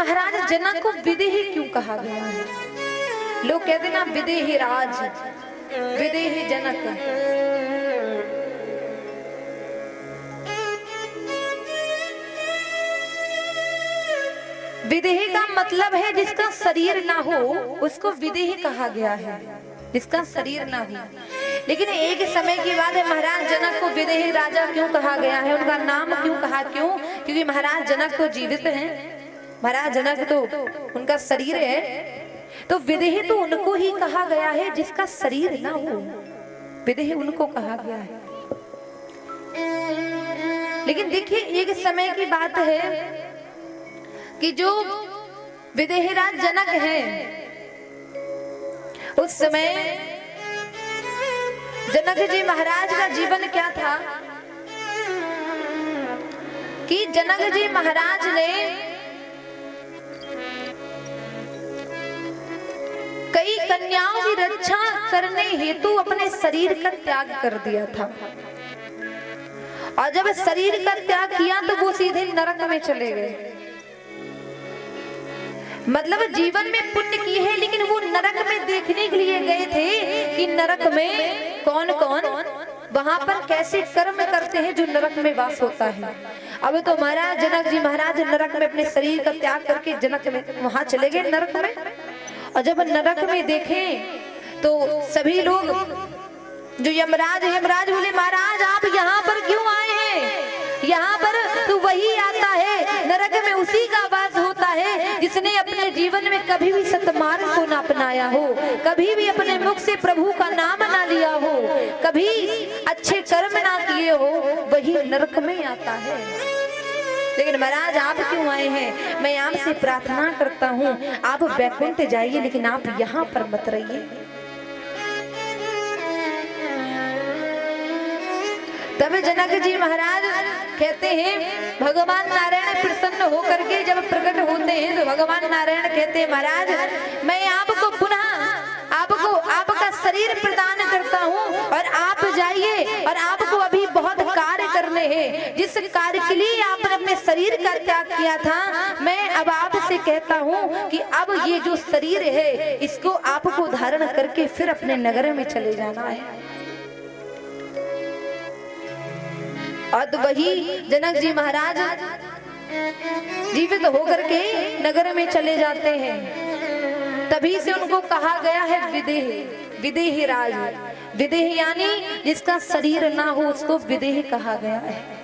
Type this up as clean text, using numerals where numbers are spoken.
महाराज जनक को विदेही क्यों कहा गया है? लोग कहते ना विदेही राज, विदेही जनक। विदेही का मतलब है जिसका शरीर ना हो, उसको विदेही कहा गया है, जिसका शरीर ना हो। लेकिन एक समय की बात है, महाराज जनक को विदेही राजा क्यों कहा गया है, उनका नाम क्यों कहा? क्यों? क्योंकि महाराज जनक तो जीवित हैं, महाराज जनक तो उनका शरीर है, तो विदेही तो उनको ही कहा गया है जिसका शरीर ना हो, विदेही उनको कहा गया है। लेकिन देखिए एक समय की बात है कि जो विदेही राज जनक हैं, उस समय जनक जी महाराज का जीवन क्या था कि जनक जी महाराज ने कई कन्याओं की रक्षा करने हेतु अपने शरीर का त्याग कर दिया था, और जब शरीर का त्याग किया तो वो सीधे नरक में चले गए। मतलब जीवन में पुण्य किए हैं, लेकिन वो नरक में देखने के लिए गए थे कि नरक में कौन कौन वहां पर कैसे कर्म करते हैं जो नरक में वास होता है। अब तो महाराज जनक जी महाराज नरक में अपने शरीर का त्याग करके जनक में वहां चले गए नरक में, और जब नरक में देखे तो सभी लोग जो यमराज बोले महाराज आप यहाँ पर क्यों आए हैं? यहाँ पर तो वही आता है, नरक में उसी का वास होता है जिसने अपने जीवन में कभी भी सतमार्ग को ना अपनाया हो, कभी भी अपने मुख से प्रभु का नाम ना लिया हो, कभी अच्छे कर्म ना किए हो, वही नरक में आता है। लेकिन महाराज आप क्यों आए हैं? मैं आपसे प्रार्थना करता हूँ आप वैकुंठ जाइए, लेकिन आप यहाँ पर मत रहिए। तब जनक जी महाराज कहते हैं, भगवान नारायण प्रसन्न होकर के जब प्रकट होते हैं तो भगवान नारायण कहते हैं महाराज मैं आपको पुनः आपका शरीर प्रदान करता हूँ, और आप जाइए, और आपको अभी बहुत कार्य करने हैं, जिस कार्य के लिए आपने अपने शरीर का त्याग किया था, मैं अब आपसे कहता हूँ कि अब ये जो शरीर है इसको आपको धारण करके फिर अपने नगर में चले जाना है। और तो वही जनक जी महाराज जीवित होकर के नगर में चले जाते हैं। तभी से उनको कहा गया है विदेही, विदेही राज। विदेही यानी जिसका शरीर ना हो उसको विदेही कहा गया है।